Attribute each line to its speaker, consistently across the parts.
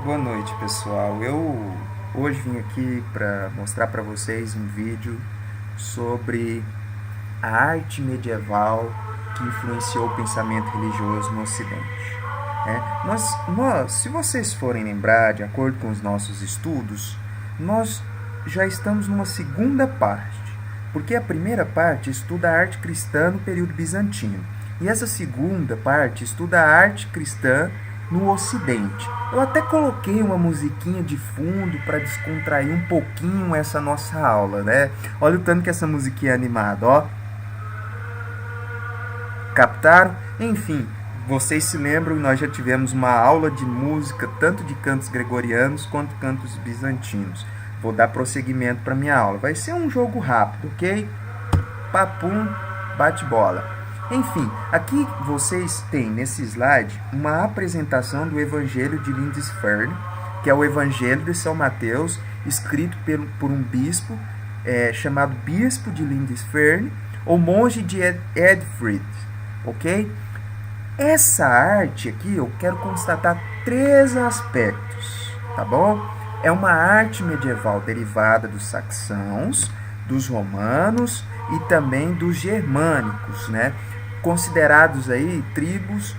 Speaker 1: Boa noite, pessoal. Eu hoje vim aqui para mostrar para vocês um vídeo sobre a arte medieval que influenciou o pensamento religioso no Ocidente. Se vocês forem lembrar, de acordo com os nossos estudos, nós já estamos numa segunda parte, porque a primeira parte estuda a arte cristã no período bizantino, e essa segunda parte estuda a arte cristã no Ocidente. Eu até coloquei uma musiquinha de fundo para descontrair um pouquinho essa nossa aula, né? Olha o tanto que essa musiquinha é animada, ó. Captaram? Enfim, vocês se lembram, nós já tivemos uma aula de música, tanto de cantos gregorianos quanto cantos bizantinos. Vou dar prosseguimento para minha aula. Vai ser um jogo rápido, ok? Papum, bate bola. Enfim, aqui vocês têm nesse slide uma apresentação do Evangelho de Lindisfarne, que é o Evangelho de São Mateus, escrito por um bispo chamado Bispo de Lindisfarne, ou monge de Edfrid, ok? Essa arte aqui eu quero constatar 3 aspectos, tá bom? É uma arte medieval derivada dos saxãos, dos romanos e também dos germânicos, né? Considerados aí tribos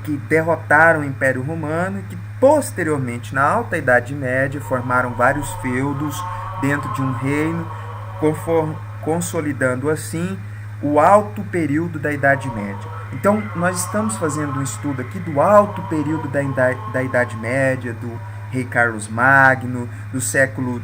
Speaker 1: que derrotaram o Império Romano e que posteriormente, na Alta Idade Média, formaram vários feudos dentro de um reino, consolidando assim o alto período da Idade Média. Então, nós estamos fazendo um estudo aqui do alto período da Idade Média, do rei Carlos Magno, do século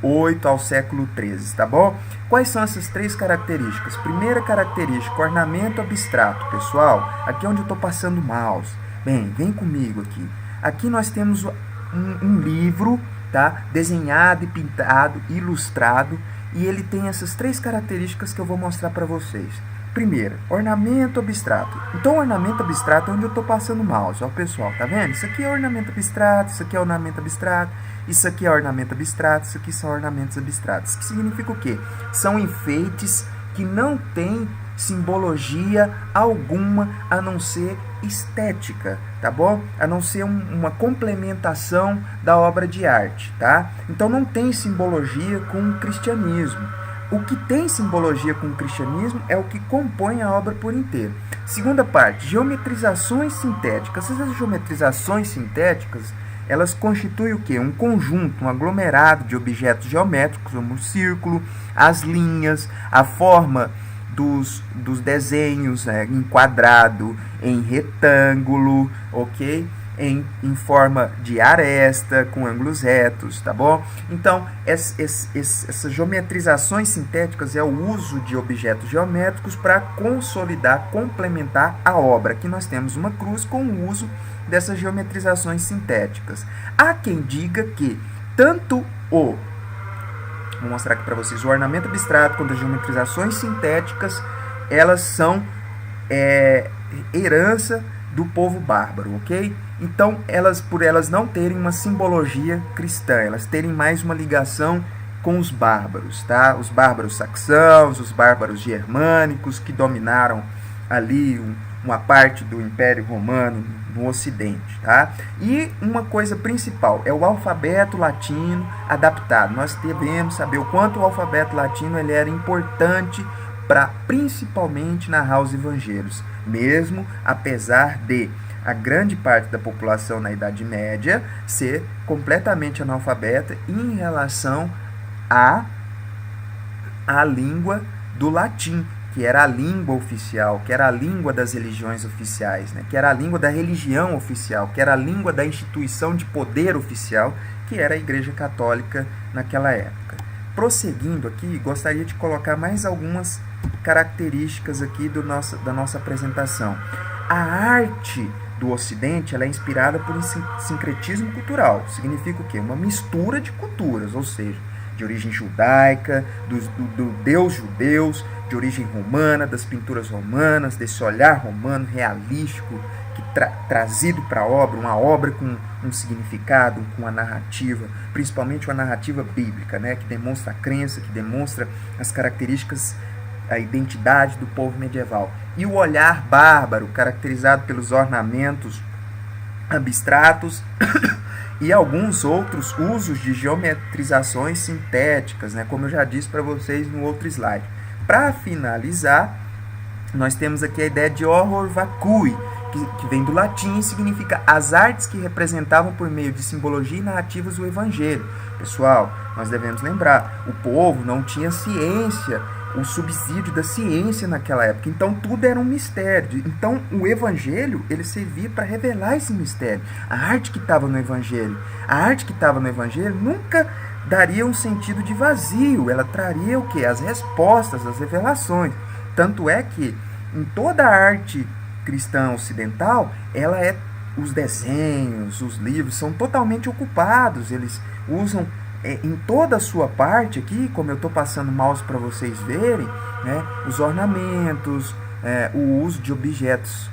Speaker 1: 8 ao século 13, tá bom? Quais são essas 3 características? Primeira característica, ornamento abstrato, pessoal. Aqui é onde eu estou passando o mouse. Bem, vem comigo aqui. Aqui nós temos um livro, tá? Desenhado e pintado, ilustrado, e ele tem essas 3 características que eu vou mostrar para vocês. Primeira, ornamento abstrato. Então, ornamento abstrato é onde eu estou passando o mouse. Ó, pessoal, tá vendo? Isso aqui é ornamento abstrato, isso aqui é ornamento abstrato, isso aqui é ornamento abstrato, isso aqui são ornamentos abstratos. Que significa o quê? São enfeites que não têm simbologia alguma a não ser estética, tá bom? A não ser uma complementação da obra de arte, tá? Então não tem simbologia com o cristianismo. O que tem simbologia com o cristianismo é o que compõe a obra por inteiro. Segunda parte, geometrizações sintéticas. Essas geometrizações sintéticas, elas constituem o quê? Um conjunto, um aglomerado de objetos geométricos, como o círculo, as linhas, a forma dos desenhos, em quadrado, em retângulo, ok? Em forma de aresta, com ângulos retos, tá bom? Então, essas geometrizações sintéticas é o uso de objetos geométricos para consolidar, complementar a obra. Aqui nós temos uma cruz com o uso dessas geometrizações sintéticas. Há quem diga que tanto vou mostrar aqui para vocês, o ornamento abstrato quanto as geometrizações sintéticas, elas são herança do povo bárbaro, ok? Então, por elas não terem uma simbologia cristã, elas terem mais uma ligação com os bárbaros, tá? Os bárbaros saxãos, os bárbaros germânicos, que dominaram ali uma parte do Império Romano no Ocidente, tá? E uma coisa principal é o alfabeto latino adaptado. Nós devemos saber o quanto o alfabeto latino ele era importante para principalmente narrar os evangelhos, mesmo apesar de a grande parte da população na Idade Média ser completamente analfabeta em relação à língua do latim, que era a língua oficial, que era a língua das religiões oficiais, né? Que era a língua da religião oficial, que era a língua da instituição de poder oficial, que era a Igreja Católica naquela época. Prosseguindo aqui, gostaria de colocar mais algumas características aqui da nossa apresentação. A arte do Ocidente ela é inspirada por um sincretismo cultural. Significa o quê? Uma mistura de culturas, ou seja, de origem judaica, do Deus judeus, de origem romana, das pinturas romanas, desse olhar romano realístico que trazido para a obra, uma obra com um significado, com uma narrativa, principalmente uma narrativa bíblica, né, que demonstra a crença, que demonstra as características, a identidade do povo medieval. E o olhar bárbaro, caracterizado pelos ornamentos abstratos e alguns outros usos de geometrizações sintéticas, né, como eu já disse para vocês no outro slide. Para finalizar, nós temos aqui a ideia de horror vacui, que vem do latim e significa as artes que representavam por meio de simbologia e narrativas o evangelho. Pessoal, nós devemos lembrar, o povo não tinha ciência, o subsídio da ciência naquela época, então tudo era um mistério. Então o evangelho, ele servia para revelar esse mistério. A arte que estava no evangelho, nunca daria um sentido de vazio, ela traria o quê? As respostas, as revelações. Tanto é que em toda a arte cristã ocidental, os desenhos, os livros são totalmente ocupados, eles usam em toda a sua parte aqui, como eu estou passando o mouse para vocês verem, né, os ornamentos, o uso de objetos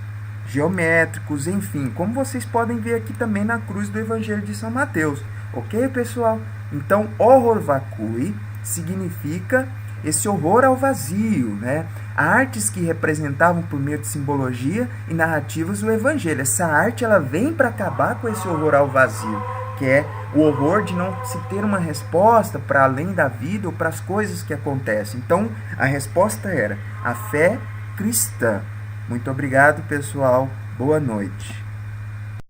Speaker 1: geométricos, enfim, como vocês podem ver aqui também na cruz do Evangelho de São Mateus. Ok, pessoal? Então, horror vacui significa esse horror ao vazio, né? Artes que representavam por meio de simbologia e narrativas o Evangelho. Essa arte, ela vem para acabar com esse horror ao vazio, que é o horror de não se ter uma resposta para além da vida ou para as coisas que acontecem. Então, a resposta era a fé cristã. Muito obrigado, pessoal. Boa noite.